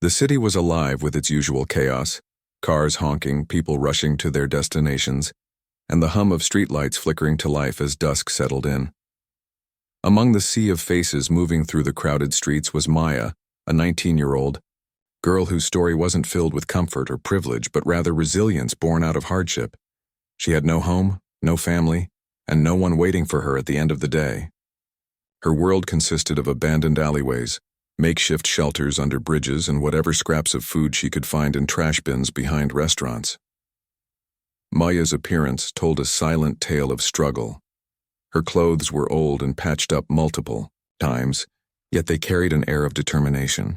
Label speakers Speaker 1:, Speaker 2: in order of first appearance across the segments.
Speaker 1: The city was alive with its usual chaos, cars honking, people rushing to their destinations, and the hum of streetlights flickering to life as dusk settled in. Among the sea of faces moving through the crowded streets was Maya, a 19-year-old girl whose story wasn't filled with comfort or privilege, but rather resilience born out of hardship. She had no home, no family, and no one waiting for her at the end of the day. Her world consisted of abandoned alleyways, makeshift shelters under bridges, and whatever scraps of food she could find in trash bins behind restaurants. Maya's appearance told a silent tale of struggle. Her clothes were old and patched up multiple times, yet they carried an air of determination.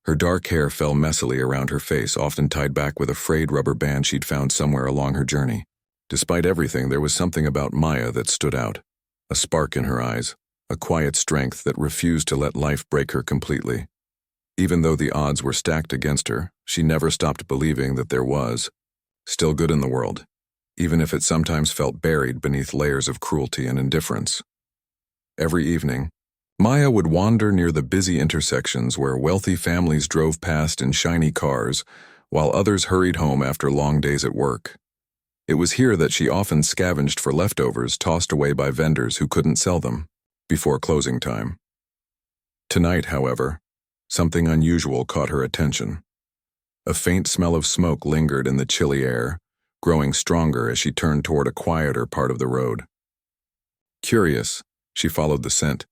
Speaker 1: Her dark hair fell messily around her face, often tied back with a frayed rubber band she'd found somewhere along her journey. Despite everything, there was something about Maya that stood out. A spark in her eyes, a quiet strength that refused to let life break her completely. Even though the odds were stacked against her, she never stopped believing that there was still good in the world, even if it sometimes felt buried beneath layers of cruelty and indifference. Every evening, Maya would wander near the busy intersections where wealthy families drove past in shiny cars, while others hurried home after long days at work. It was here that she often scavenged for leftovers tossed away by vendors who couldn't sell them before closing time. Tonight, however, something unusual caught her attention. A faint smell of smoke lingered in the chilly air, growing stronger as she turned toward a quieter part of the road. Curious, she followed the scent,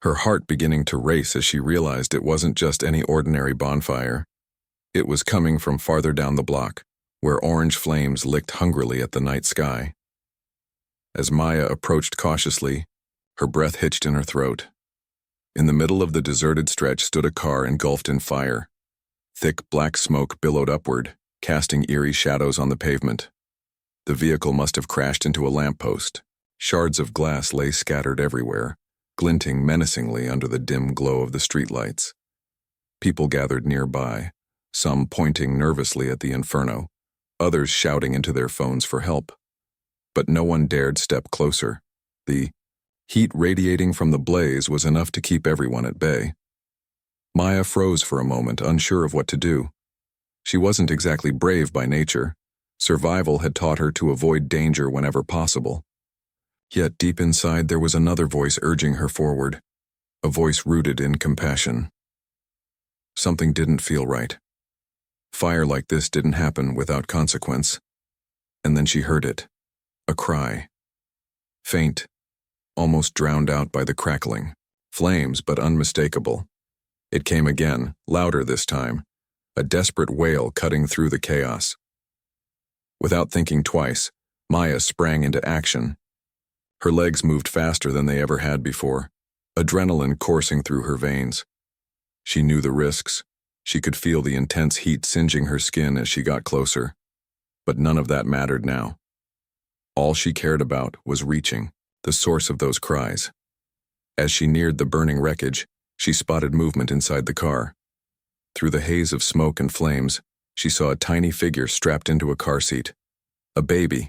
Speaker 1: her heart beginning to race as she realized it wasn't just any ordinary bonfire. It was coming from farther down the block, where orange flames licked hungrily at the night sky. As Maya approached cautiously, her breath hitched in her throat. In the middle of the deserted stretch stood a car engulfed in fire. Thick black smoke billowed upward, casting eerie shadows on the pavement. The vehicle must have crashed into a lamppost. Shards of glass lay scattered everywhere, glinting menacingly under the dim glow of the streetlights. People gathered nearby, some pointing nervously at the inferno, others shouting into their phones for help. But no one dared step closer. The heat radiating from the blaze was enough to keep everyone at bay. Maya froze for a moment, unsure of what to do. She wasn't exactly brave by nature. Survival had taught her to avoid danger whenever possible. Yet deep inside there was another voice urging her forward, a voice rooted in compassion. Something didn't feel right. Fire like this didn't happen without consequence. And then she heard it, a cry. Faint, almost drowned out by the crackling. Flames, but unmistakable. It came again, louder this time, a desperate wail cutting through the chaos. Without thinking twice, Maya sprang into action. Her legs moved faster than they ever had before, adrenaline coursing through her veins. She knew the risks. She could feel the intense heat singeing her skin as she got closer. But none of that mattered now. All she cared about was reaching the source of those cries. As she neared the burning wreckage, she spotted movement inside the car. Through the haze of smoke and flames, she saw a tiny figure strapped into a car seat. A baby.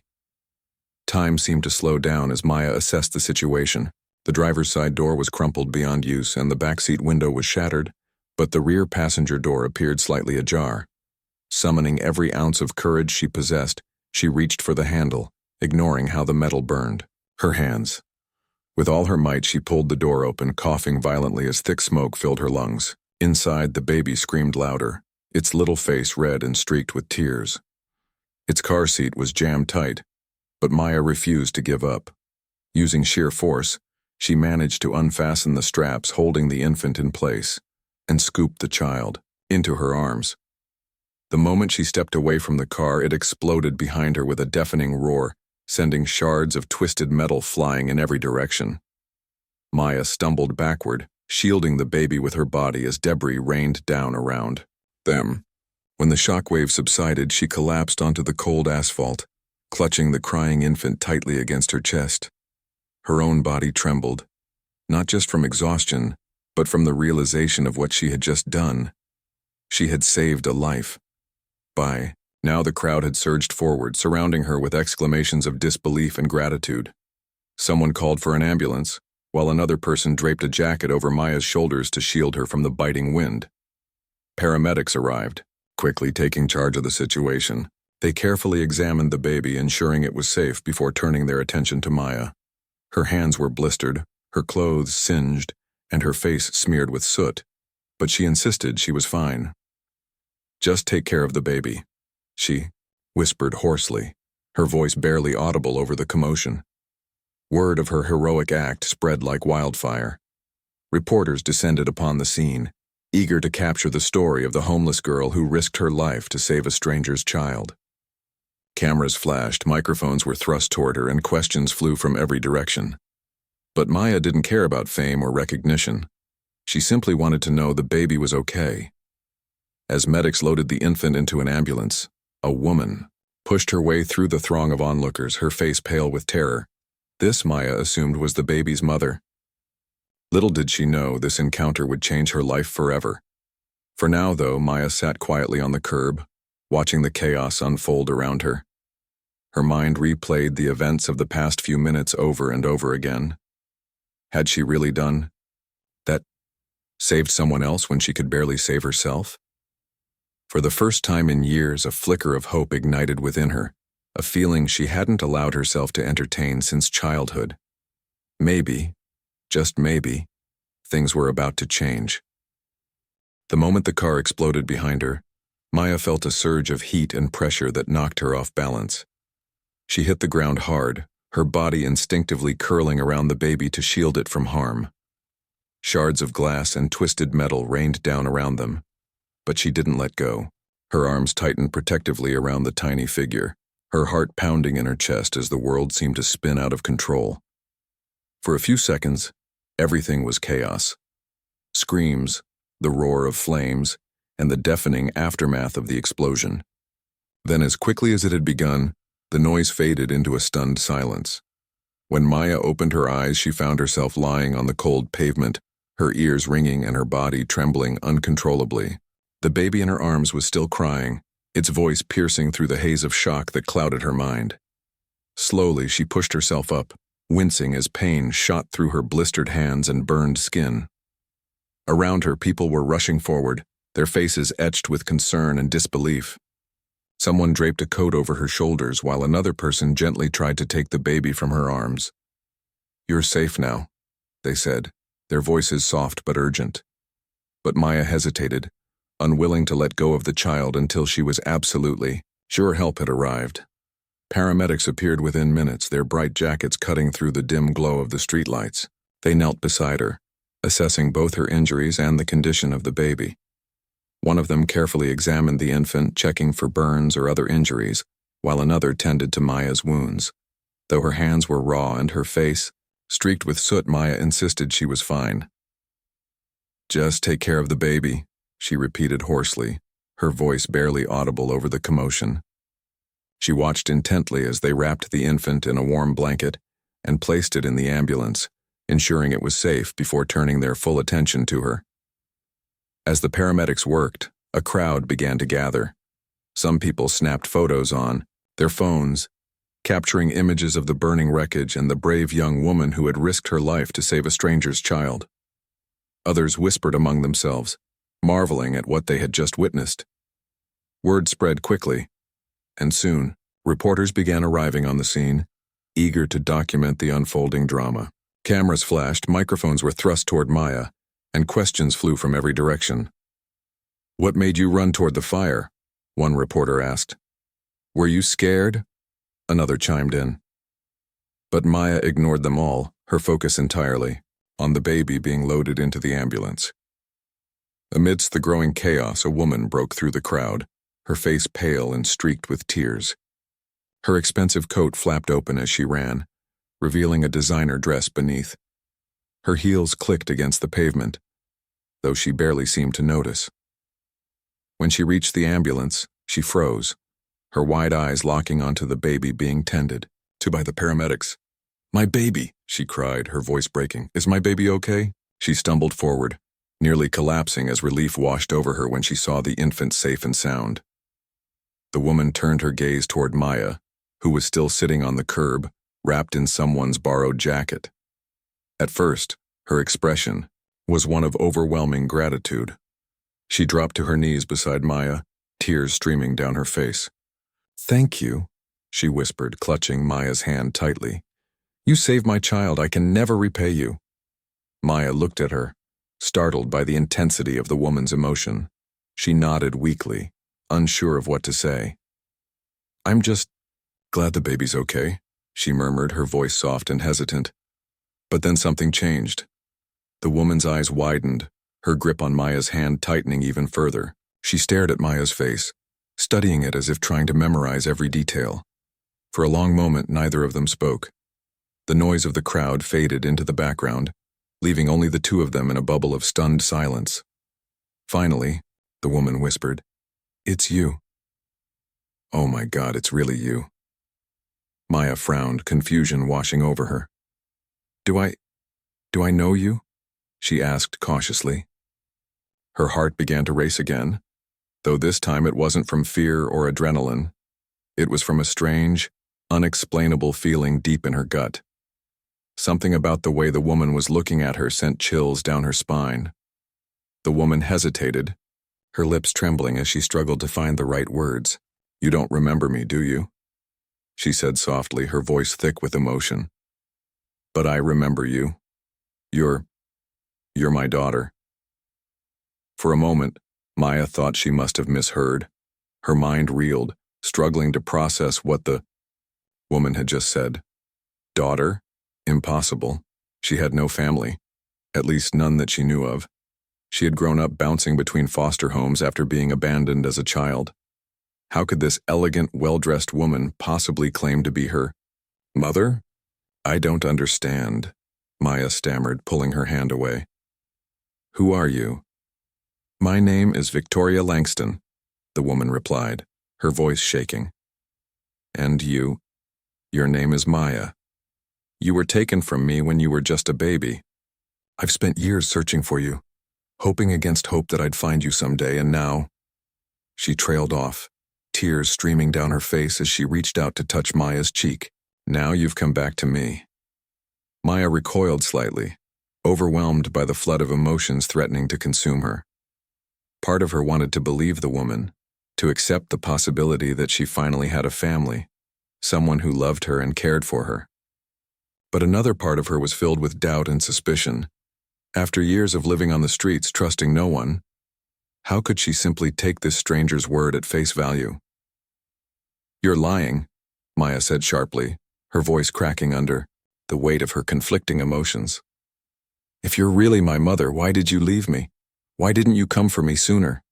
Speaker 1: Time seemed to slow down as Maya assessed the situation. The driver's side door was crumpled beyond use and the backseat window was shattered, but the rear passenger door appeared slightly ajar. Summoning every ounce of courage she possessed, she reached for the handle, ignoring how the metal burned. Her hands. With all her might, she pulled the door open, coughing violently as thick smoke filled her lungs. Inside, the baby screamed louder, its little face red and streaked with tears. Its car seat was jammed tight, but Maya refused to give up. Using sheer force, she managed to unfasten the straps holding the infant in place and scooped the child into her arms. The moment she stepped away from the car, it exploded behind her with a deafening roar, sending shards of twisted metal flying in every direction. Maya stumbled backward, shielding the baby with her body as debris rained down around them. When the shockwave subsided, she collapsed onto the cold asphalt, clutching the crying infant tightly against her chest. Her own body trembled, not just from exhaustion, but from the realization of what she had just done. She had saved a life. Now the crowd had surged forward, surrounding her with exclamations of disbelief and gratitude. Someone called for an ambulance, while another person draped a jacket over Maya's shoulders to shield her from the biting wind. Paramedics arrived, quickly taking charge of the situation. They carefully examined the baby, ensuring it was safe before turning their attention to Maya. Her hands were blistered, her clothes singed, and her face smeared with soot, but she insisted she was fine. "Just take care of the baby," she whispered hoarsely, her voice barely audible over the commotion. Word of her heroic act spread like wildfire. Reporters descended upon the scene, eager to capture the story of the homeless girl who risked her life to save a stranger's child. Cameras flashed, microphones were thrust toward her, and questions flew from every direction. But Maya didn't care about fame or recognition. She simply wanted to know the baby was okay. As medics loaded the infant into an ambulance, a woman pushed her way through the throng of onlookers, her face pale with terror. This, Maya assumed, was the baby's mother. Little did she know this encounter would change her life forever. For now, though, Maya sat quietly on the curb, watching the chaos unfold around her. Her mind replayed the events of the past few minutes over and over again. Had she really done that? Saved someone else when she could barely save herself? For the first time in years, a flicker of hope ignited within her, a feeling she hadn't allowed herself to entertain since childhood. Maybe, just maybe, things were about to change. The moment the car exploded behind her, Maya felt a surge of heat and pressure that knocked her off balance. She hit the ground hard, her body instinctively curling around the baby to shield it from harm. Shards of glass and twisted metal rained down around them, but she didn't let go. Her arms tightened protectively around the tiny figure, her heart pounding in her chest as the world seemed to spin out of control. For a few seconds, everything was chaos. Screams, the roar of flames, and the deafening aftermath of the explosion. Then, as quickly as it had begun, the noise faded into a stunned silence. When Maya opened her eyes, she found herself lying on the cold pavement, her ears ringing and her body trembling uncontrollably. The baby in her arms was still crying, its voice piercing through the haze of shock that clouded her mind. Slowly, she pushed herself up, wincing as pain shot through her blistered hands and burned skin. Around her, people were rushing forward, their faces etched with concern and disbelief. Someone draped a coat over her shoulders while another person gently tried to take the baby from her arms. "You're safe now," they said, their voices soft but urgent. But Maya hesitated, unwilling to let go of the child until she was absolutely sure help had arrived. Paramedics appeared within minutes, their bright jackets cutting through the dim glow of the streetlights. They knelt beside her, assessing both her injuries and the condition of the baby. One of them carefully examined the infant, checking for burns or other injuries, while another tended to Maya's wounds. Though her hands were raw and her face streaked with soot, Maya insisted she was fine. "Just take care of the baby," she repeated hoarsely, her voice barely audible over the commotion. She watched intently as they wrapped the infant in a warm blanket and placed it in the ambulance, ensuring it was safe before turning their full attention to her. As the paramedics worked, a crowd began to gather. Some people snapped photos on their phones, capturing images of the burning wreckage and the brave young woman who had risked her life to save a stranger's child. Others whispered among themselves, marveling at what they had just witnessed. Word spread quickly, and soon, reporters began arriving on the scene, eager to document the unfolding drama. Cameras flashed, microphones were thrust toward Maya, and questions flew from every direction. "What made you run toward the fire?" one reporter asked. "Were you scared?" another chimed in. But Maya ignored them all, her focus entirely on the baby being loaded into the ambulance. Amidst the growing chaos, a woman broke through the crowd, her face pale and streaked with tears. Her expensive coat flapped open as she ran, revealing a designer dress beneath. Her heels clicked against the pavement, though she barely seemed to notice. When she reached the ambulance, she froze, her wide eyes locking onto the baby being tended to by the paramedics. "My baby," she cried, her voice breaking. "Is my baby okay?" She stumbled forward, nearly collapsing as relief washed over her when she saw the infant safe and sound. The woman turned her gaze toward Maya, who was still sitting on the curb, wrapped in someone's borrowed jacket. At first, her expression was one of overwhelming gratitude. She dropped to her knees beside Maya, tears streaming down her face. "Thank you," she whispered, clutching Maya's hand tightly. "You saved my child. I can never repay you." Maya looked at her, startled by the intensity of the woman's emotion. She nodded weakly, unsure of what to say. "I'm just glad the baby's okay," she murmured, her voice soft and hesitant. But then something changed. The woman's eyes widened, her grip on Maya's hand tightening even further. She stared at Maya's face, studying it as if trying to memorize every detail. For a long moment, neither of them spoke. The noise of the crowd faded into the background, leaving only the two of them in a bubble of stunned silence. Finally, the woman whispered, "It's you." "Oh my God, it's really you." Maya frowned, confusion washing over her. Do I know you?" she asked cautiously. Her heart began to race again, though this time it wasn't from fear or adrenaline. It was from a strange, unexplainable feeling deep in her gut. Something about the way the woman was looking at her sent chills down her spine. The woman hesitated, her lips trembling as she struggled to find the right words. "You don't remember me, do you?" she said softly, her voice thick with emotion. "But I remember you. You're my daughter." For a moment, Maya thought she must have misheard. Her mind reeled, struggling to process what the woman had just said. Daughter? Impossible. She had no family, at least none that she knew of. She had grown up bouncing between foster homes after being abandoned as a child. How could this elegant, well-dressed woman possibly claim to be her mother? "I don't understand," Maya stammered, pulling her hand away. "Who are you?" "My name is Victoria Langston," the woman replied, her voice shaking. "And your name is Maya. You were taken from me when you were just a baby. I've spent years searching for you, hoping against hope that I'd find you someday, and now—" She trailed off, tears streaming down her face as she reached out to touch Maya's cheek. "Now you've come back to me." Maya recoiled slightly, overwhelmed by the flood of emotions threatening to consume her. Part of her wanted to believe the woman, to accept the possibility that she finally had a family, someone who loved her and cared for her. But another part of her was filled with doubt and suspicion. After years of living on the streets, trusting no one, how could she simply take this stranger's word at face value? "You're lying," Maya said sharply, her voice cracking under the weight of her conflicting emotions. "If you're really my mother, why did you leave me? Why didn't you come for me sooner?"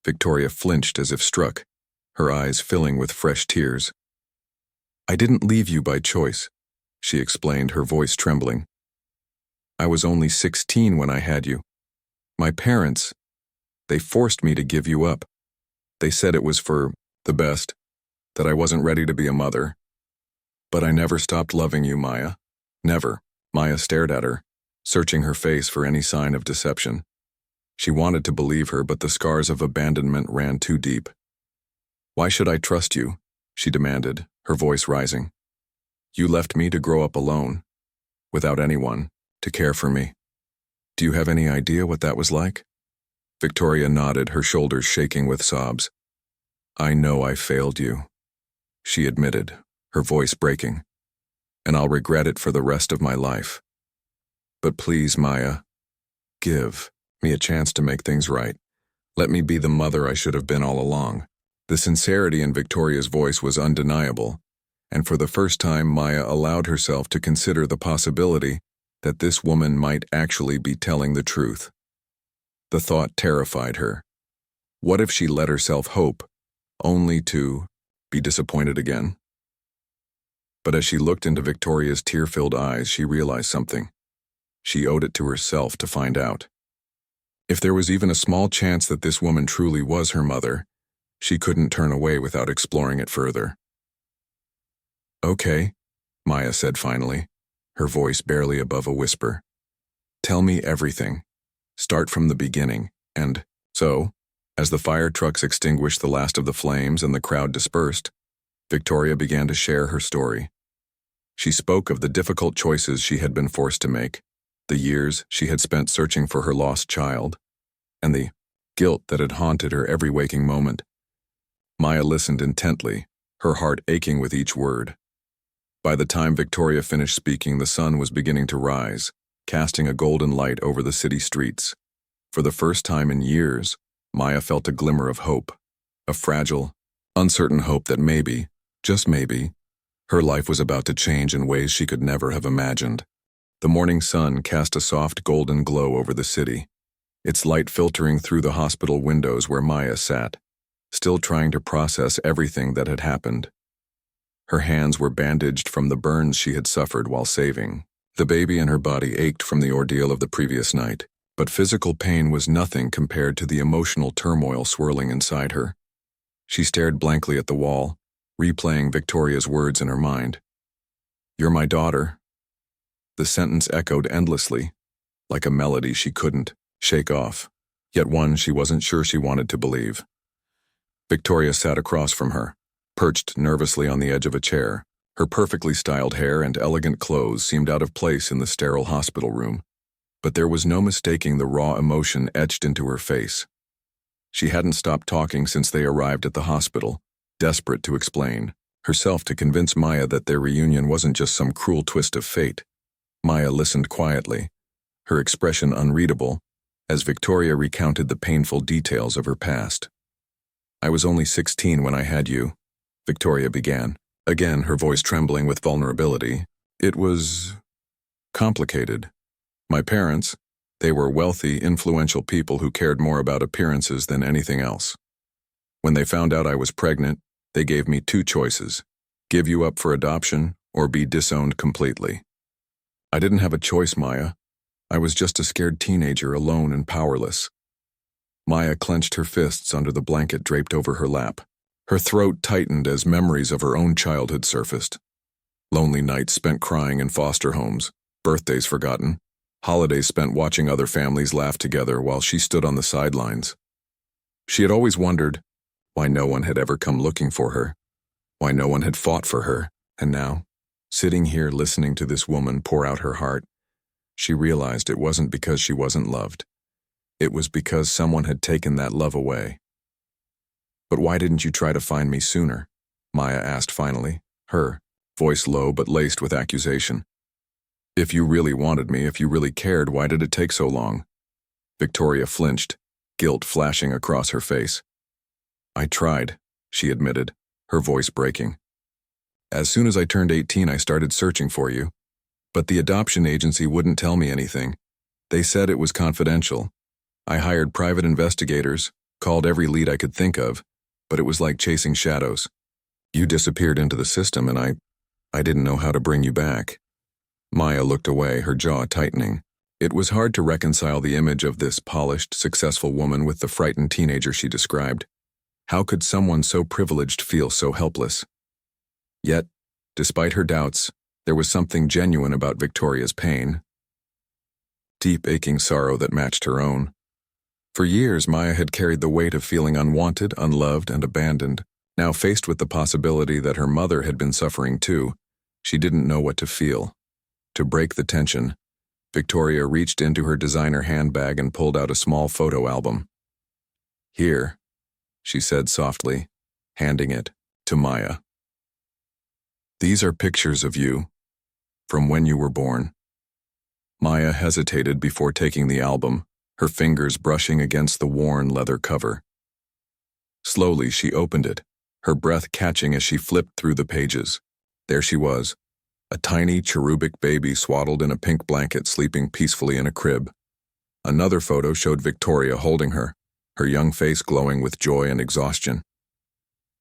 Speaker 1: Victoria flinched as if struck, her eyes filling with fresh tears. "I didn't leave you by choice," she explained, her voice trembling. "I was only 16 when I had you. My parents, they forced me to give you up. They said it was for the best, that I wasn't ready to be a mother. But I never stopped loving you, Maya. Never." Maya stared at her, searching her face for any sign of deception. She wanted to believe her, but the scars of abandonment ran too deep. "Why should I trust you?" she demanded, her voice rising. "You left me to grow up alone, without anyone to care for me. Do you have any idea what that was like?" Victoria nodded, her shoulders shaking with sobs. "I know I failed you," she admitted, her voice breaking. "And I'll regret it for the rest of my life. But please, Maya, give me a chance to make things right. Let me be the mother I should have been all along." The sincerity in Victoria's voice was undeniable, and for the first time Maya allowed herself to consider the possibility that this woman might actually be telling the truth. The thought terrified her. What if she let herself hope, only to be disappointed again? But as she looked into Victoria's tear-filled eyes, she realized something. She owed it to herself to find out. If there was even a small chance that this woman truly was her mother, she couldn't turn away without exploring it further. "Okay," Maya said finally, her voice barely above a whisper. "Tell me everything. Start from the beginning." And so, as the fire trucks extinguished the last of the flames and the crowd dispersed, Victoria began to share her story. She spoke of the difficult choices she had been forced to make, the years she had spent searching for her lost child, and the guilt that had haunted her every waking moment. Maya listened intently, her heart aching with each word. By the time Victoria finished speaking, the sun was beginning to rise, casting a golden light over the city streets. For the first time in years, Maya felt a glimmer of hope, a fragile, uncertain hope that maybe, just maybe, her life was about to change in ways she could never have imagined. The morning sun cast a soft golden glow over the city, its light filtering through the hospital windows where Maya sat, still trying to process everything that had happened. Her hands were bandaged from the burns she had suffered while saving. The baby in her body ached from the ordeal of the previous night, but physical pain was nothing compared to the emotional turmoil swirling inside her. She stared blankly at the wall, replaying Victoria's words in her mind. "You're my daughter." The sentence echoed endlessly, like a melody she couldn't shake off, yet one she wasn't sure she wanted to believe. Victoria sat across from her, perched nervously on the edge of a chair. Her perfectly styled hair and elegant clothes seemed out of place in the sterile hospital room, but there was no mistaking the raw emotion etched into her face. She hadn't stopped talking since they arrived at the hospital, desperate to explain, herself to convince Maya that their reunion wasn't just some cruel twist of fate. Maya listened quietly, her expression unreadable, as Victoria recounted the painful details of her past. "I was only 16 when I had you," Victoria began, again her voice trembling with vulnerability. "It was complicated. My parents, they were wealthy, influential people who cared more about appearances than anything else. When they found out I was pregnant, they gave me two choices: give you up for adoption or be disowned completely. I didn't have a choice, Maya. I was just a scared teenager, alone and powerless." Maya clenched her fists under the blanket draped over her lap. Her throat tightened as memories of her own childhood surfaced. Lonely nights spent crying in foster homes, birthdays forgotten, holidays spent watching other families laugh together while she stood on the sidelines. She had always wondered why no one had ever come looking for her, why no one had fought for her, and now, sitting here listening to this woman pour out her heart, she realized it wasn't because she wasn't loved. It was because someone had taken that love away. "But why didn't you try to find me sooner?" Maya asked finally, her voice low but laced with accusation. "If you really wanted me, if you really cared, why did it take so long?" Victoria flinched, guilt flashing across her face. "I tried," she admitted, her voice breaking. "As soon as I turned 18, I started searching for you. But the adoption agency wouldn't tell me anything. They said it was confidential. I hired private investigators, called every lead I could think of, but it was like chasing shadows. You disappeared into the system and I didn't know how to bring you back." Maya looked away, her jaw tightening. It was hard to reconcile the image of this polished, successful woman with the frightened teenager she described. How could someone so privileged feel so helpless? Yet, despite her doubts, there was something genuine about Victoria's pain. Deep aching sorrow that matched her own. For years, Maya had carried the weight of feeling unwanted, unloved, and abandoned. Now faced with the possibility that her mother had been suffering too, she didn't know what to feel. To break the tension, Victoria reached into her designer handbag and pulled out a small photo album. "Here," she said softly, handing it to Maya. "These are pictures of you, from when you were born." Maya hesitated before taking the album, her fingers brushing against the worn leather cover. Slowly, she opened it, her breath catching as she flipped through the pages. There she was, a tiny cherubic baby swaddled in a pink blanket sleeping peacefully in a crib. Another photo showed Victoria holding her young face glowing with joy and exhaustion.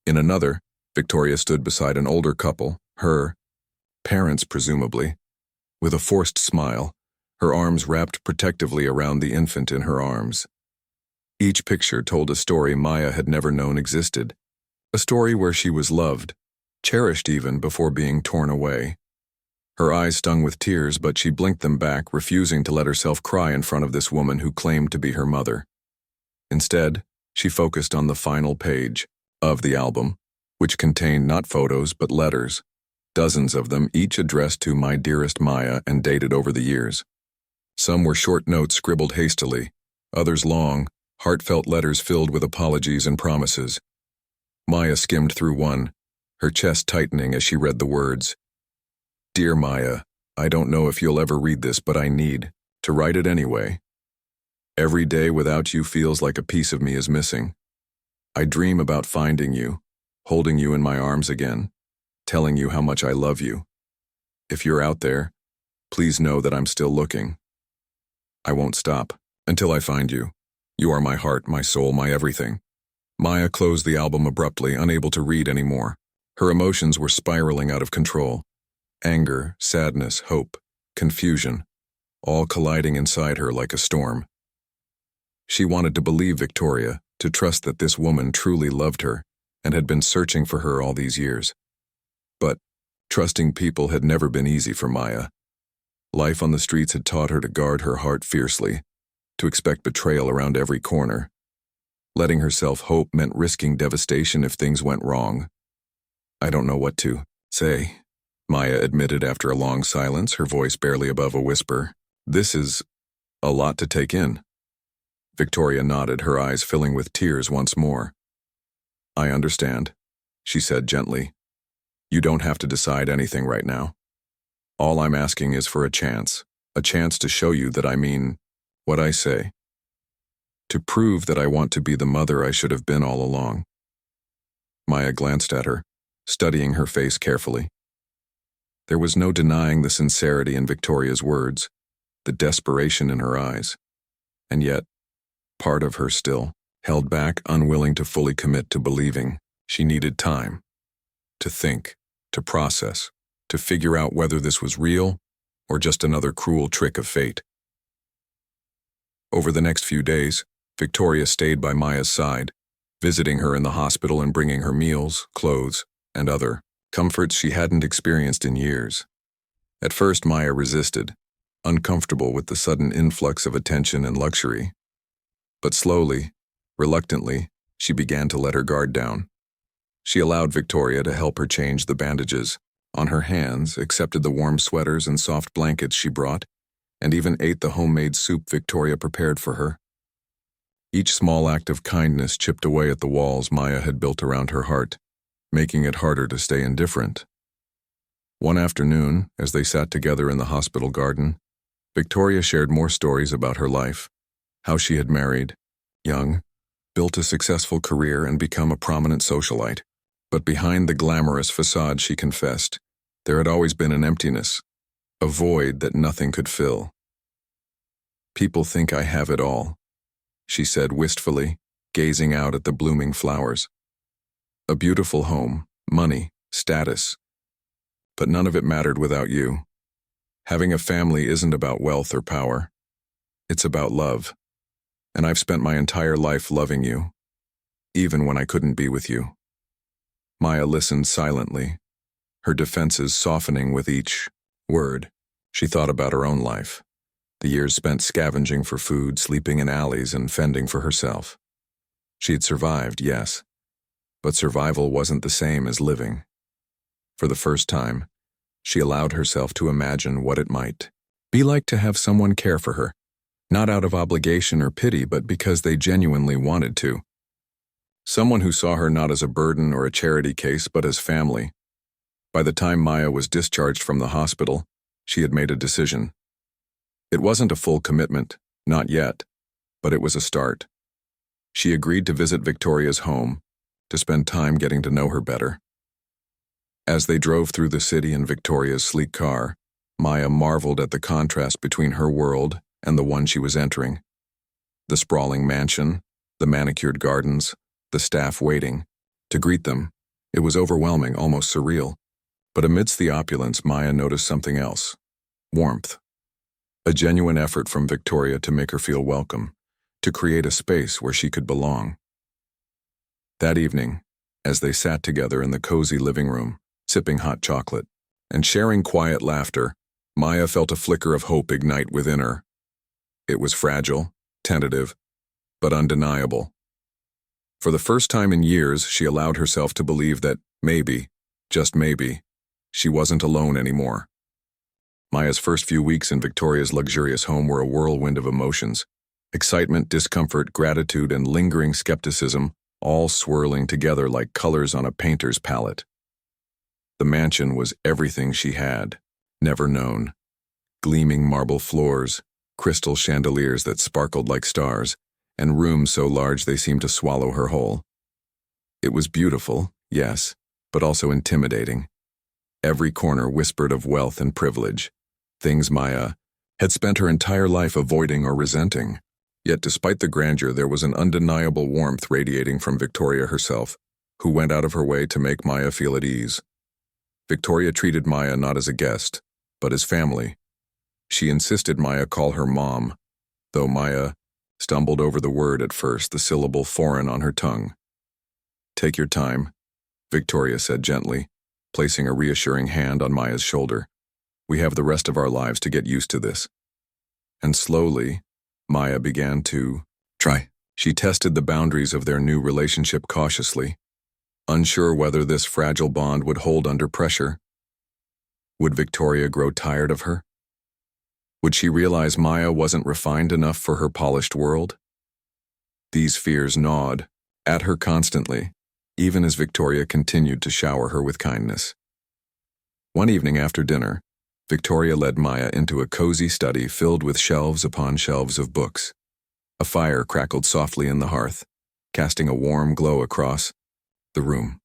Speaker 1: In another, Victoria stood beside an older couple, her parents presumably, with a forced smile, her arms wrapped protectively around the infant in her arms. Each picture told a story Maya had never known existed, a story where she was loved, cherished even before being torn away. Her eyes stung with tears, but she blinked them back, refusing to let herself cry in front of this woman who claimed to be her mother. Instead, she focused on the final page of the album, which contained not photos but letters, dozens of them, each addressed to "My dearest Maya" and dated over the years. Some were short notes scribbled hastily, others long, heartfelt letters filled with apologies and promises. Maya skimmed through one, her chest tightening as she read the words. Dear Maya, I don't know if you'll ever read this, but I need to write it anyway. Every day without you feels like a piece of me is missing. I dream about finding you, holding you in my arms again, telling you how much I love you. If you're out there, please know that I'm still looking. I won't stop until I find you. You are my heart, my soul, my everything. Maya closed the album abruptly, unable to read anymore. Her emotions were spiraling out of control. Anger, sadness, hope, confusion, all colliding inside her like a storm. She wanted to believe Victoria, to trust that this woman truly loved her and had been searching for her all these years. But trusting people had never been easy for Maya. Life on the streets had taught her to guard her heart fiercely, to expect betrayal around every corner. Letting herself hope meant risking devastation if things went wrong. I don't know what to say, Maya admitted after a long silence, her voice barely above a whisper. This is a lot to take in. Victoria nodded, her eyes filling with tears once more. I understand, she said gently. You don't have to decide anything right now. All I'm asking is for a chance to show you that I mean what I say. To prove that I want to be the mother I should have been all along. Maya glanced at her, studying her face carefully. There was no denying the sincerity in Victoria's words, the desperation in her eyes. And yet, part of her still held back, unwilling to fully commit to believing. She needed time to think, to process, to figure out whether this was real or just another cruel trick of fate. Over the next few days, Victoria stayed by Maya's side, visiting her in the hospital and bringing her meals, clothes, and other comforts she hadn't experienced in years. At first, Maya resisted, uncomfortable with the sudden influx of attention and luxury. But slowly, reluctantly, she began to let her guard down. She allowed Victoria to help her change the bandages on her hands, accepted the warm sweaters and soft blankets she brought, and even ate the homemade soup Victoria prepared for her. Each small act of kindness chipped away at the walls Maya had built around her heart, making it harder to stay indifferent. One afternoon, as they sat together in the hospital garden, Victoria shared more stories about her life, how she had married, young, built a successful career and become a prominent socialite. But behind the glamorous facade, she confessed, there had always been an emptiness, a void that nothing could fill. People think I have it all, she said wistfully, gazing out at the blooming flowers. A beautiful home, money, status. But none of it mattered without you. Having a family isn't about wealth or power. It's about love. And I've spent my entire life loving you, even when I couldn't be with you. Maya listened silently, her defenses softening with each word. She thought about her own life, the years spent scavenging for food, sleeping in alleys, and fending for herself. She had survived, yes, but survival wasn't the same as living. For the first time, she allowed herself to imagine what it might be like to have someone care for her, not out of obligation or pity, but because they genuinely wanted to. Someone who saw her not as a burden or a charity case, but as family. By the time Maya was discharged from the hospital, she had made a decision. It wasn't a full commitment, not yet, but it was a start. She agreed to visit Victoria's home, to spend time getting to know her better. As they drove through the city in Victoria's sleek car, Maya marveled at the contrast between her world and the one she was entering. The sprawling mansion, the manicured gardens, the staff waiting to greet them. It was overwhelming, almost surreal. But amidst the opulence, Maya noticed something else. Warmth. A genuine effort from Victoria to make her feel welcome, to create a space where she could belong. That evening, as they sat together in the cozy living room, sipping hot chocolate, and sharing quiet laughter, Maya felt a flicker of hope ignite within her. It was fragile, tentative, but undeniable. For the first time in years, she allowed herself to believe that maybe, just maybe, she wasn't alone anymore. Maya's first few weeks in Victoria's luxurious home were a whirlwind of emotions. Excitement, discomfort, gratitude, and lingering skepticism, all swirling together like colors on a painter's palette. The mansion was everything she had never known. Gleaming marble floors, crystal chandeliers that sparkled like stars, and rooms so large they seemed to swallow her whole. It was beautiful, yes, but also intimidating. Every corner whispered of wealth and privilege, things Maya had spent her entire life avoiding or resenting. Yet despite the grandeur, there was an undeniable warmth radiating from Victoria herself, who went out of her way to make Maya feel at ease. Victoria treated Maya not as a guest, but as family. She insisted Maya call her mom, though Maya stumbled over the word at first, the syllable foreign on her tongue. "Take your time," Victoria said gently, placing a reassuring hand on Maya's shoulder. "We have the rest of our lives to get used to this." And slowly, Maya began to try. She tested the boundaries of their new relationship cautiously, unsure whether this fragile bond would hold under pressure. Would Victoria grow tired of her? Would she realize Maya wasn't refined enough for her polished world? These fears gnawed at her constantly, even as Victoria continued to shower her with kindness. One evening after dinner, Victoria led Maya into a cozy study filled with shelves upon shelves of books. A fire crackled softly in the hearth, casting a warm glow across the room.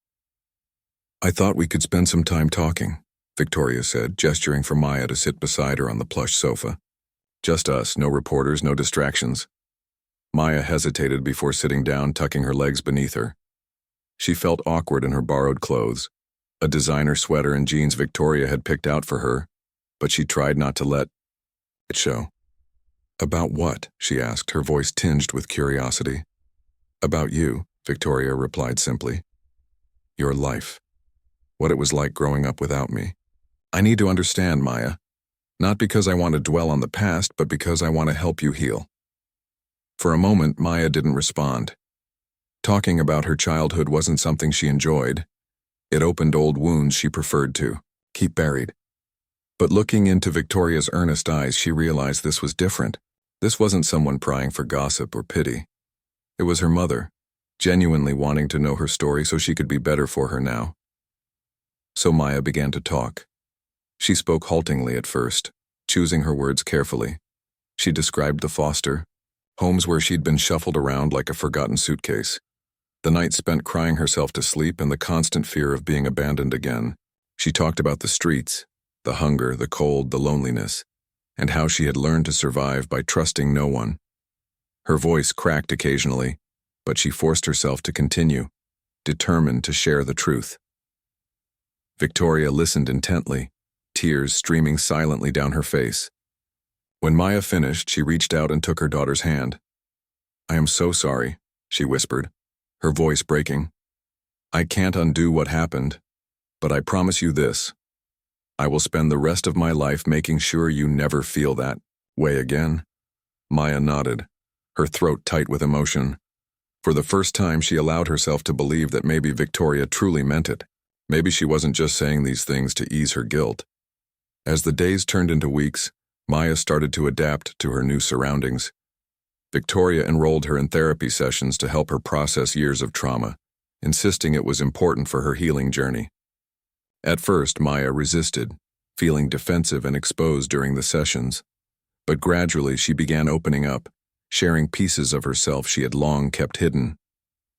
Speaker 1: "I thought we could spend some time talking," Victoria said, gesturing for Maya to sit beside her on the plush sofa. "Just us, no reporters, no distractions." Maya hesitated before sitting down, tucking her legs beneath her. She felt awkward in her borrowed clothes, a designer sweater and jeans Victoria had picked out for her, but she tried not to let it show. "About what?" she asked, her voice tinged with curiosity. "About you," Victoria replied simply. "Your life. What it was like growing up without me. I need to understand, Maya. Not because I want to dwell on the past, but because I want to help you heal." For a moment, Maya didn't respond. Talking about her childhood wasn't something she enjoyed. It opened old wounds she preferred to keep buried. But looking into Victoria's earnest eyes, she realized this was different. This wasn't someone prying for gossip or pity. It was her mother, genuinely wanting to know her story so she could be better for her now. So Maya began to talk. She spoke haltingly at first, choosing her words carefully. She described the foster homes where she'd been shuffled around like a forgotten suitcase. The night spent crying herself to sleep and the constant fear of being abandoned again. She talked about the streets, the hunger, the cold, the loneliness, and how she had learned to survive by trusting no one. Her voice cracked occasionally, but she forced herself to continue, determined to share the truth. Victoria listened intently, tears streaming silently down her face. When Maya finished, she reached out and took her daughter's hand. "I am so sorry," she whispered, her voice breaking. "I can't undo what happened, but I promise you this. I will spend the rest of my life making sure you never feel that way again." Maya nodded, her throat tight with emotion. For the first time, she allowed herself to believe that maybe Victoria truly meant it. Maybe she wasn't just saying these things to ease her guilt. As the days turned into weeks, Maya started to adapt to her new surroundings. Victoria enrolled her in therapy sessions to help her process years of trauma, insisting it was important for her healing journey. At first, Maya resisted, feeling defensive and exposed during the sessions. But gradually she began opening up, sharing pieces of herself she had long kept hidden.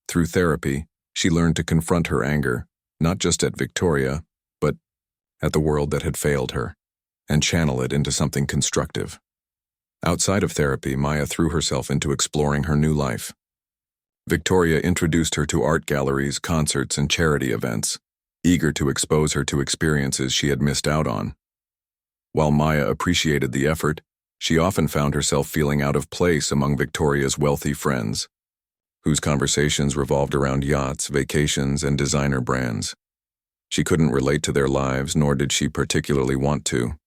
Speaker 1: Through therapy, she learned to confront her anger, not just at Victoria, but at the world that had failed her, and channel it into something constructive. Outside of therapy, Maya threw herself into exploring her new life. Victoria introduced her to art galleries, concerts, and charity events, eager to expose her to experiences she had missed out on. While Maya appreciated the effort, she often found herself feeling out of place among Victoria's wealthy friends, whose conversations revolved around yachts, vacations, and designer brands. She couldn't relate to their lives, nor did she particularly want to.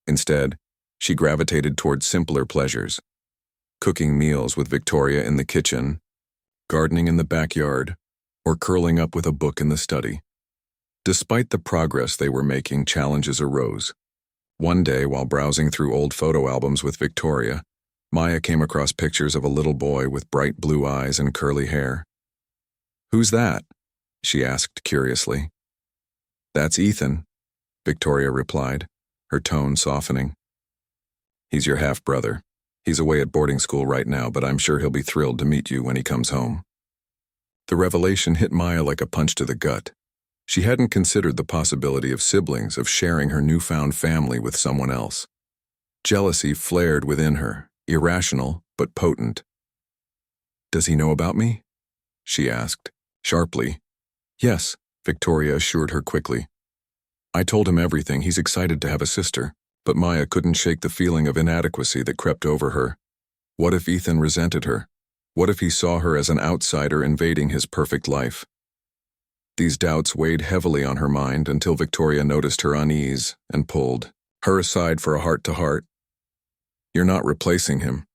Speaker 1: Instead, she gravitated towards simpler pleasures, cooking meals with Victoria in the kitchen, gardening in the backyard, or curling up with a book in the study. Despite the progress they were making, challenges arose. One day, while browsing through old photo albums with Victoria, Maya came across pictures of a little boy with bright blue eyes and curly hair. "Who's that?" she asked curiously. "That's Ethan," Victoria replied, her tone softening. "He's your half-brother. He's away at boarding school right now, but I'm sure he'll be thrilled to meet you when he comes home." The revelation hit Maya like a punch to the gut. She hadn't considered the possibility of siblings, of sharing her newfound family with someone else. Jealousy flared within her, irrational but potent. "Does he know about me?" she asked, sharply. "Yes," Victoria assured her quickly. "I told him everything. He's excited to have a sister." But Maya couldn't shake the feeling of inadequacy that crept over her. What if Ethan resented her? What if he saw her as an outsider invading his perfect life? These doubts weighed heavily on her mind until Victoria noticed her unease and pulled her aside for a heart-to-heart. "You're not replacing him,"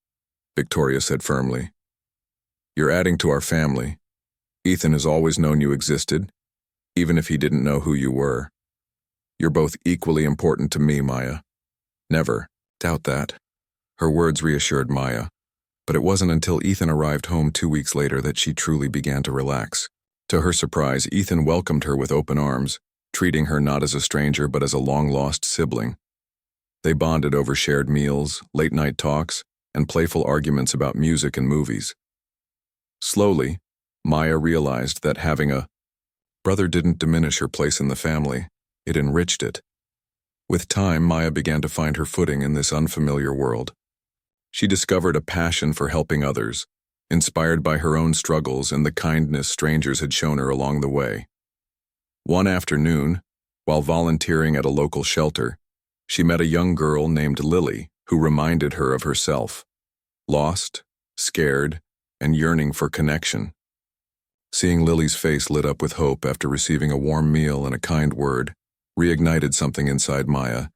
Speaker 1: Victoria said firmly. "You're adding to our family. Ethan has always known you existed, even if he didn't know who you were. You're both equally important to me, Maya. Never doubt that." Her words reassured Maya, but it wasn't until Ethan arrived home 2 weeks later that she truly began to relax. To her surprise, Ethan welcomed her with open arms, treating her not as a stranger but as a long-lost sibling. They bonded over shared meals, late-night talks, and playful arguments about music and movies. Slowly, Maya realized that having a brother didn't diminish her place in the family, it enriched it. With time, Maya began to find her footing in this unfamiliar world. She discovered a passion for helping others, inspired by her own struggles and the kindness strangers had shown her along the way. One afternoon, while volunteering at a local shelter, she met a young girl named Lily who reminded her of herself, lost, scared, and yearning for connection. Seeing Lily's face lit up with hope after receiving a warm meal and a kind word reignited something inside Maya.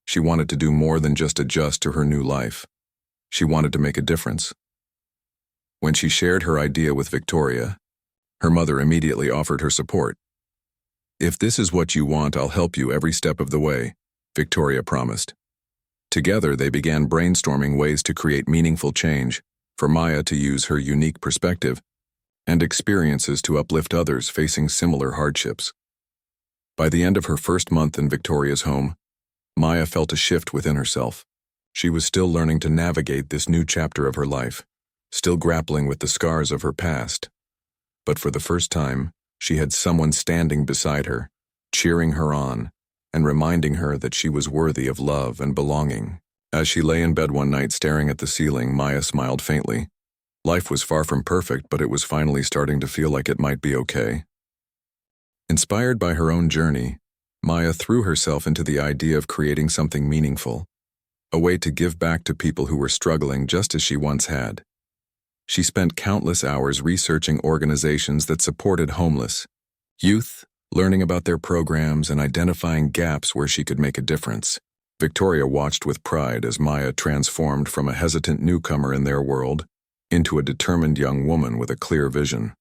Speaker 1: She wanted to do more than just adjust to her new life. She wanted to make a difference. When she shared her idea with Victoria, her mother immediately offered her support. "If this is what you want, I'll help you every step of the way," Victoria promised. Together, they began brainstorming ways to create meaningful change, for Maya to use her unique perspective and experiences to uplift others facing similar hardships. By the end of her first month in Victoria's home, Maya felt a shift within herself. She was still learning to navigate this new chapter of her life, still grappling with the scars of her past. But for the first time, she had someone standing beside her, cheering her on, and reminding her that she was worthy of love and belonging. As she lay in bed one night staring at the ceiling, Maya smiled faintly. Life was far from perfect, but it was finally starting to feel like it might be okay. Inspired by her own journey, Maya threw herself into the idea of creating something meaningful, a way to give back to people who were struggling just as she once had. She spent countless hours researching organizations that supported homeless youth, learning about their programs and identifying gaps where she could make a difference. Victoria watched with pride as Maya transformed from a hesitant newcomer in their world into a determined young woman with a clear vision.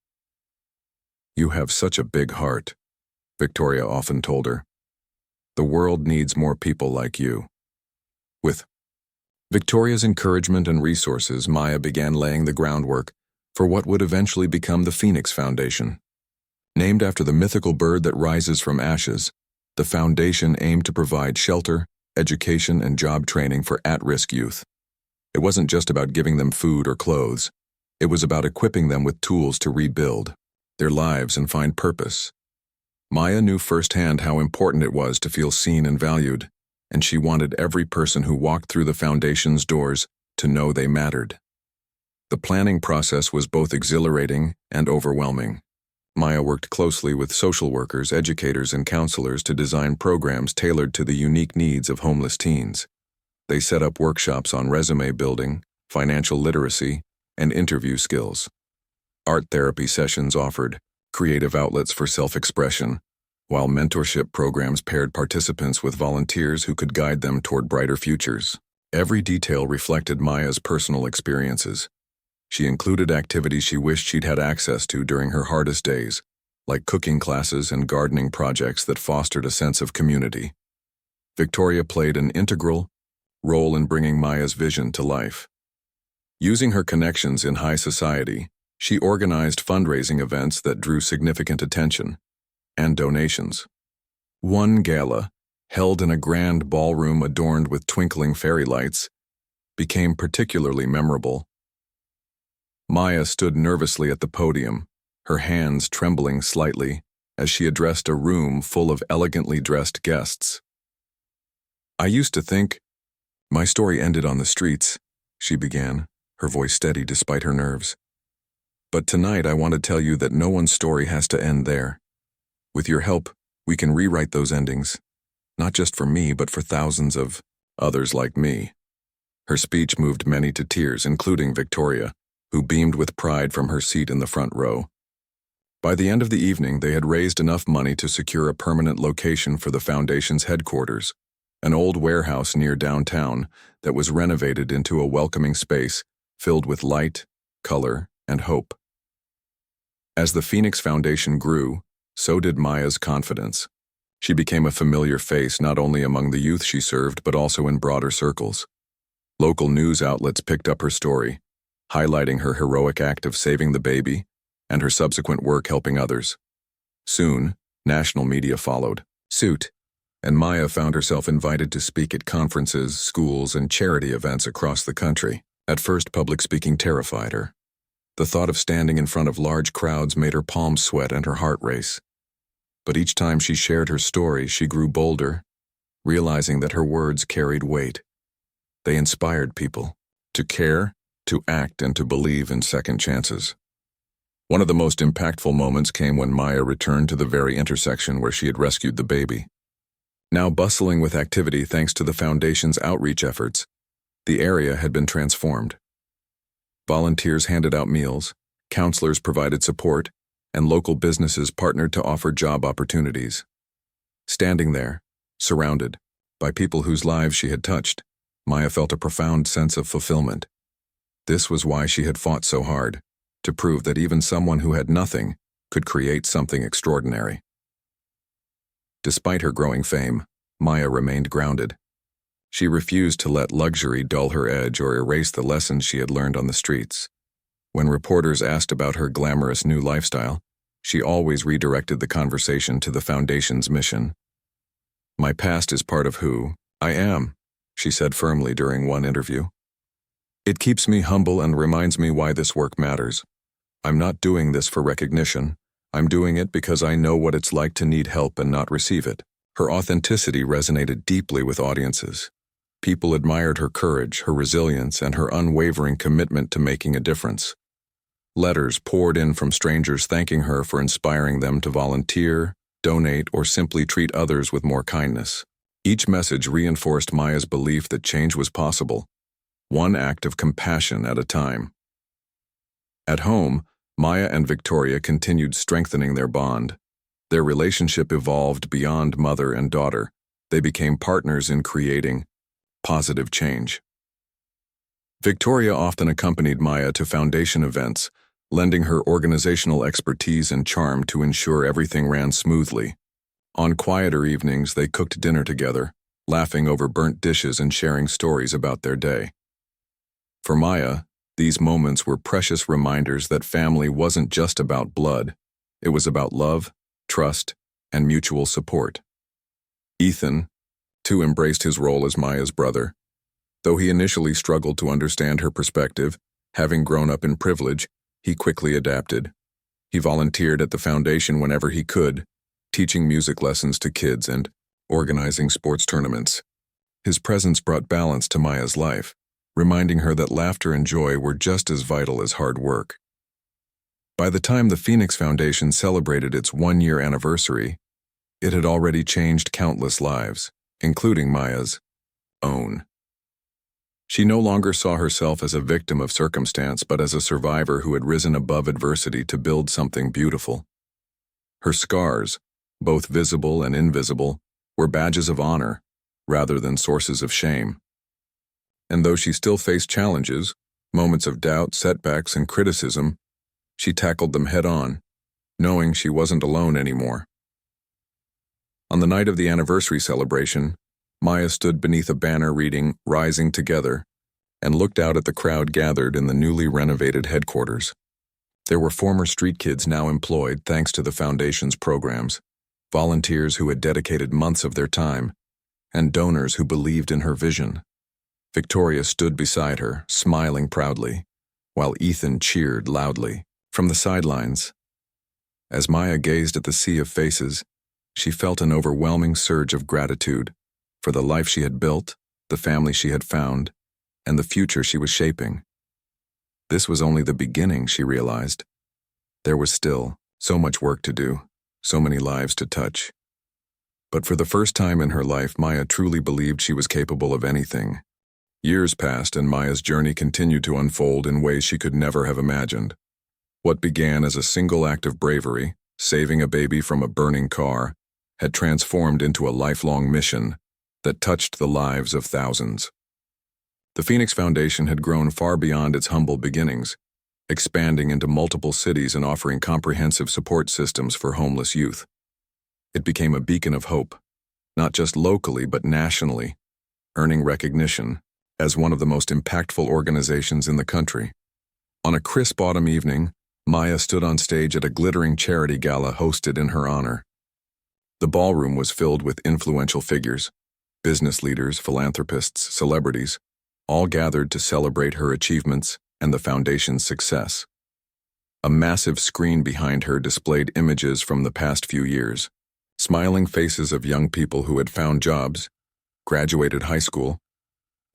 Speaker 1: "You have such a big heart," Victoria often told her. "The world needs more people like you." With Victoria's encouragement and resources, Maya began laying the groundwork for what would eventually become the Phoenix Foundation. Named after the mythical bird that rises from ashes, the foundation aimed to provide shelter, education, and job training for at-risk youth. It wasn't just about giving them food or clothes. It was about equipping them with tools to rebuild their lives and find purpose. Maya knew firsthand how important it was to feel seen and valued, and she wanted every person who walked through the foundation's doors to know they mattered. The planning process was both exhilarating and overwhelming. Maya worked closely with social workers, educators, and counselors to design programs tailored to the unique needs of homeless teens. They set up workshops on resume building, financial literacy, and interview skills. Art therapy sessions offered creative outlets for self-expression, while mentorship programs paired participants with volunteers who could guide them toward brighter futures. Every detail reflected Maya's personal experiences. She included activities she wished she'd had access to during her hardest days, like cooking classes and gardening projects that fostered a sense of community. Victoria played an integral role in bringing Maya's vision to life. Using her connections in high society, she organized fundraising events that drew significant attention and donations. One gala, held in a grand ballroom adorned with twinkling fairy lights, became particularly memorable. Maya stood nervously at the podium, her hands trembling slightly as she addressed a room full of elegantly dressed guests. "I used to think my story ended on the streets," she began, her voice steady despite her nerves. "But tonight I want to tell you that no one's story has to end there. With your help, we can rewrite those endings, not just for me, but for thousands of others like me." Her speech moved many to tears, including Victoria, who beamed with pride from her seat in the front row. By the end of the evening, they had raised enough money to secure a permanent location for the foundation's headquarters, an old warehouse near downtown that was renovated into a welcoming space filled with light, color, and hope. As the Phoenix Foundation grew, so did Maya's confidence. She became a familiar face not only among the youth she served, but also in broader circles. Local news outlets picked up her story, highlighting her heroic act of saving the baby and her subsequent work helping others. Soon, national media followed suit, and Maya found herself invited to speak at conferences, schools, and charity events across the country. At first, public speaking terrified her. The thought of standing in front of large crowds made her palms sweat and her heart race. But each time she shared her story, she grew bolder, realizing that her words carried weight. They inspired people to care, to act, and to believe in second chances. One of the most impactful moments came when Maya returned to the very intersection where she had rescued the baby. Now bustling with activity thanks to the Foundation's outreach efforts, the area had been transformed. Volunteers handed out meals, counselors provided support, and local businesses partnered to offer job opportunities. Standing there, surrounded by people whose lives she had touched, Maya felt a profound sense of fulfillment. This was why she had fought so hard, to prove that even someone who had nothing could create something extraordinary. Despite her growing fame, Maya remained grounded. She refused to let luxury dull her edge or erase the lessons she had learned on the streets. When reporters asked about her glamorous new lifestyle, she always redirected the conversation to the Foundation's mission. "My past is part of who I am," she said firmly during one interview. "It keeps me humble and reminds me why this work matters. I'm not doing this for recognition. I'm doing it because I know what it's like to need help and not receive it." Her authenticity resonated deeply with audiences. People admired her courage, her resilience, and her unwavering commitment to making a difference. Letters poured in from strangers thanking her for inspiring them to volunteer, donate, or simply treat others with more kindness. Each message reinforced Maya's belief that change was possible, one act of compassion at a time. At home, Maya and Victoria continued strengthening their bond. Their relationship evolved beyond mother and daughter. They became partners in creating positive change. Victoria often accompanied Maya to Foundation events, lending her organizational expertise and charm to ensure everything ran smoothly. On quieter evenings, they cooked dinner together, laughing over burnt dishes and sharing stories about their day. For Maya, these moments were precious reminders that family wasn't just about blood. It was about love, trust, and mutual support. Ethan, too, embraced his role as Maya's brother. Though he initially struggled to understand her perspective, having grown up in privilege, he quickly adapted. He volunteered at the Foundation whenever he could, teaching music lessons to kids and organizing sports tournaments. His presence brought balance to Maya's life, reminding her that laughter and joy were just as vital as hard work. By the time the Phoenix Foundation celebrated its one-year anniversary, it had already changed countless lives, including Maya's own. She no longer saw herself as a victim of circumstance, but as a survivor who had risen above adversity to build something beautiful. Her scars, both visible and invisible, were badges of honor, rather than sources of shame. And though she still faced challenges, moments of doubt, setbacks, and criticism, she tackled them head-on, knowing she wasn't alone anymore. On the night of the anniversary celebration, Maya stood beneath a banner reading "Rising Together," and looked out at the crowd gathered in the newly renovated headquarters. There were former street kids now employed thanks to the foundation's programs, volunteers who had dedicated months of their time, and donors who believed in her vision. Victoria stood beside her, smiling proudly, while Ethan cheered loudly from the sidelines. As Maya gazed at the sea of faces, she felt an overwhelming surge of gratitude for the life she had built, the family she had found, and the future she was shaping. This was only the beginning, she realized. There was still so much work to do, so many lives to touch. But for the first time in her life, Maya truly believed she was capable of anything. Years passed and Maya's journey continued to unfold in ways she could never have imagined. What began as a single act of bravery, saving a baby from a burning car, had transformed into a lifelong mission that touched the lives of thousands. The Phoenix Foundation had grown far beyond its humble beginnings, expanding into multiple cities and offering comprehensive support systems for homeless youth. It became a beacon of hope, not just locally but nationally, earning recognition as one of the most impactful organizations in the country. On a crisp autumn evening, Maya stood on stage at a glittering charity gala hosted in her honor. The ballroom was filled with influential figures, business leaders, philanthropists, celebrities, all gathered to celebrate her achievements and the foundation's success. A massive screen behind her displayed images from the past few years, smiling faces of young people who had found jobs, graduated high school,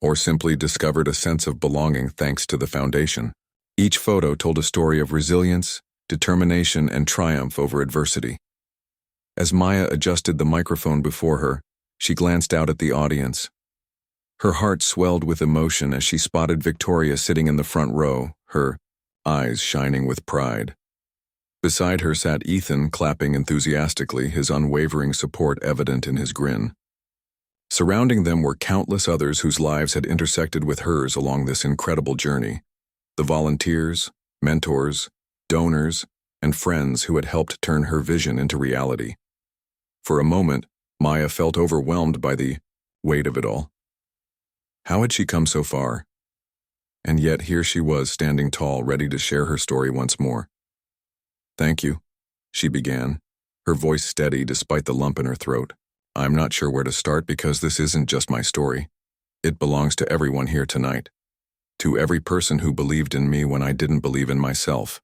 Speaker 1: or simply discovered a sense of belonging thanks to the foundation. Each photo told a story of resilience, determination, and triumph over adversity. As Maya adjusted the microphone before her, she glanced out at the audience. Her heart swelled with emotion as she spotted Victoria sitting in the front row, her eyes shining with pride. Beside her sat Ethan, clapping enthusiastically, his unwavering support evident in his grin. Surrounding them were countless others whose lives had intersected with hers along this incredible journey. The volunteers, mentors, donors, and friends who had helped turn her vision into reality. For a moment, Maya felt overwhelmed by the weight of it all. How had she come so far? And yet here she was, standing tall, ready to share her story once more. "Thank you," she began, her voice steady despite the lump in her throat. "I'm not sure where to start because this isn't just my story. It belongs to everyone here tonight. To every person who believed in me when I didn't believe in myself.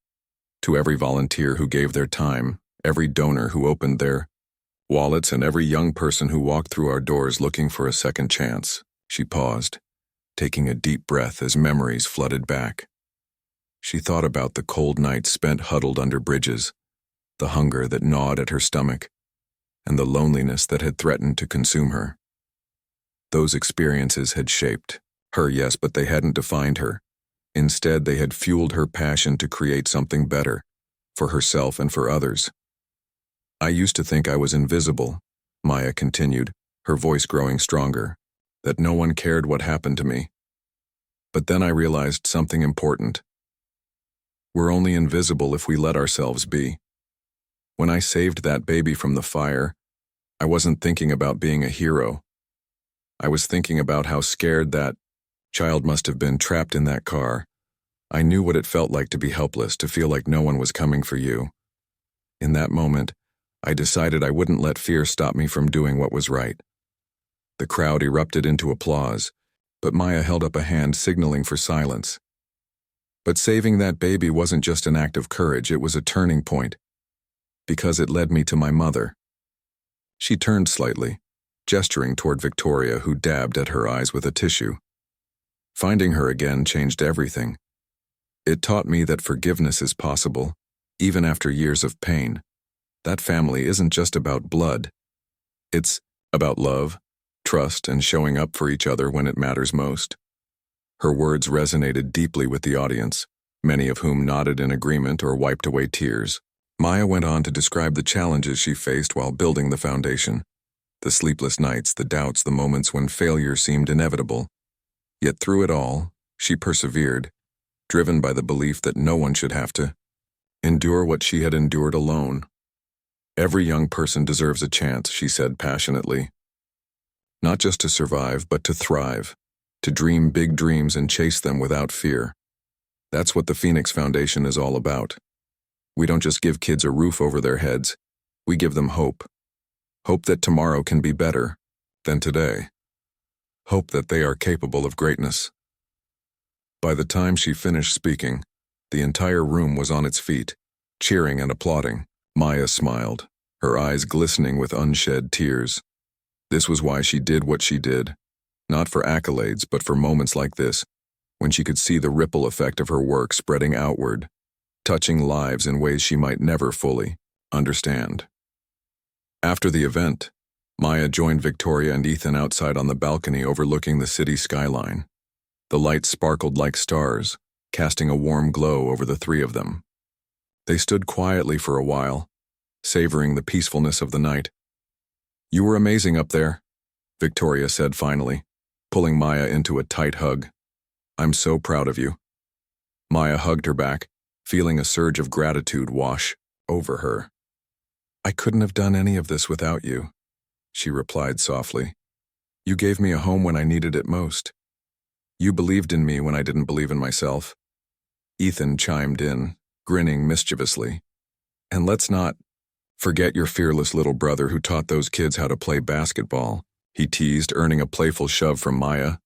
Speaker 1: To every volunteer who gave their time, every donor who opened their wallets, and every young person who walked through our doors looking for a second chance." She paused, taking a deep breath as memories flooded back. She thought about the cold nights spent huddled under bridges, the hunger that gnawed at her stomach, and the loneliness that had threatened to consume her. Those experiences had shaped her, yes, but they hadn't defined her. Instead, they had fueled her passion to create something better, for herself and for others. "I used to think I was invisible," Maya continued, her voice growing stronger, "that no one cared what happened to me. But then I realized something important. We're only invisible if we let ourselves be. When I saved that baby from the fire, I wasn't thinking about being a hero. I was thinking about how scared that child must have been trapped in that car. I knew what it felt like to be helpless, to feel like no one was coming for you. In that moment, I decided I wouldn't let fear stop me from doing what was right." The crowd erupted into applause, but Maya held up a hand signaling for silence. But saving that baby wasn't just an act of courage, it was a turning point, because it led me to my mother. She turned slightly, gesturing toward Victoria, who dabbed at her eyes with a tissue. Finding her again changed everything. It taught me that forgiveness is possible, even after years of pain. That family isn't just about blood. It's about love, trust, and showing up for each other when it matters most. Her words resonated deeply with the audience, many of whom nodded in agreement or wiped away tears. Maya went on to describe the challenges she faced while building the foundation. The sleepless nights, the doubts, the moments when failure seemed inevitable. Yet through it all, she persevered, driven by the belief that no one should have to endure what she had endured alone. "Every young person deserves a chance," she said passionately. "Not just to survive, but to thrive. to dream big dreams and chase them without fear. That's what the Phoenix Foundation is all about. We don't just give kids a roof over their heads, we give them hope. Hope that tomorrow can be better than today. Hope that they are capable of greatness. By the time she finished speaking, the entire room was on its feet, cheering and applauding. Maya smiled, her eyes glistening with unshed tears. This was why she did what she did, not for accolades, but for moments like this, when she could see the ripple effect of her work spreading outward, touching lives in ways she might never fully understand. After the event, Maya joined Victoria and Ethan outside on the balcony overlooking the city skyline. The lights sparkled like stars, casting a warm glow over the three of them. They stood quietly for a while, savoring the peacefulness of the night. "You were amazing up there," Victoria said finally, pulling Maya into a tight hug. "I'm so proud of you." Maya hugged her back, feeling a surge of gratitude wash over her. "I couldn't have done any of this without you," she replied softly. "You gave me a home when I needed it most. You believed in me when I didn't believe in myself." Ethan chimed in, grinning mischievously. "And let's not forget your fearless little brother who taught those kids how to play basketball," he teased, earning a playful shove from Maya.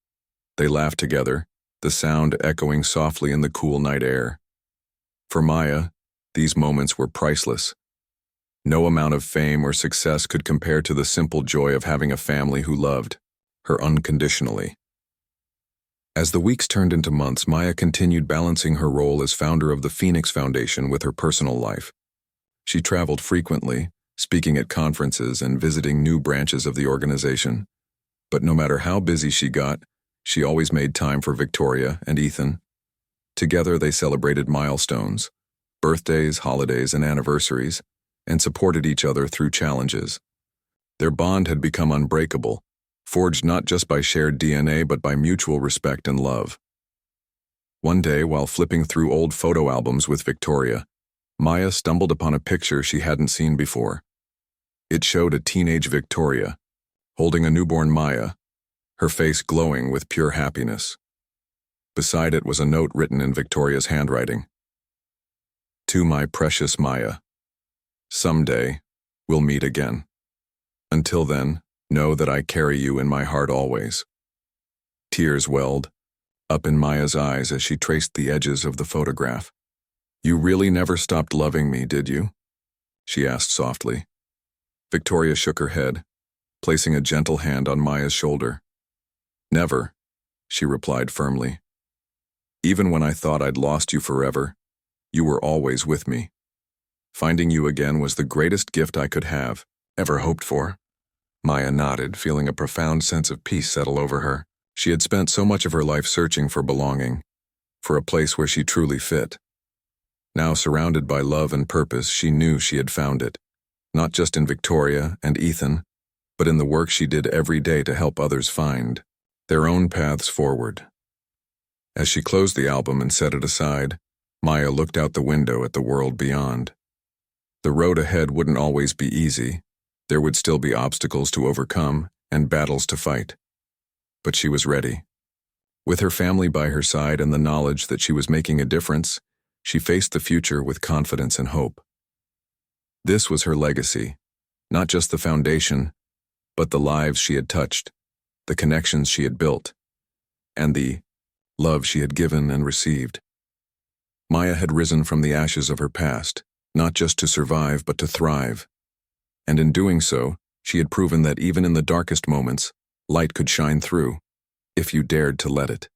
Speaker 1: They laughed together, the sound echoing softly in the cool night air. For Maya, these moments were priceless. No amount of fame or success could compare to the simple joy of having a family who loved her unconditionally. As the weeks turned into months, Maya continued balancing her role as founder of the Phoenix Foundation with her personal life. She traveled frequently, speaking at conferences and visiting new branches of the organization. But no matter how busy she got, she always made time for Victoria and Ethan. Together they celebrated milestones, birthdays, holidays, and anniversaries, and supported each other through challenges. Their bond had become unbreakable, forged not just by shared DNA but by mutual respect and love. One day, while flipping through old photo albums with Victoria, Maya stumbled upon a picture she hadn't seen before. It showed a teenage Victoria, holding a newborn Maya, her face glowing with pure happiness. Beside it was a note written in Victoria's handwriting. "To my precious Maya, someday we'll meet again. Until then, know that I carry you in my heart always." Tears welled up in Maya's eyes as she traced the edges of the photograph. "You really never stopped loving me, did you?" she asked softly. Victoria shook her head, placing a gentle hand on Maya's shoulder. "Never," she replied firmly. "Even when I thought I'd lost you forever, you were always with me. Finding you again was the greatest gift I could have ever hoped for." Maya nodded, feeling a profound sense of peace settle over her. She had spent so much of her life searching for belonging, for a place where she truly fit. Now surrounded by love and purpose, she knew she had found it, not just in Victoria and Ethan, but in the work she did every day to help others find their own paths forward. As she closed the album and set it aside, Maya looked out the window at the world beyond. The road ahead wouldn't always be easy. There would still be obstacles to overcome and battles to fight. But she was ready. With her family by her side and the knowledge that she was making a difference, she faced the future with confidence and hope. This was her legacy, not just the foundation, but the lives she had touched, the connections she had built, and the love she had given and received. Maya had risen from the ashes of her past, not just to survive but to thrive. And in doing so, she had proven that even in the darkest moments, light could shine through, if you dared to let it.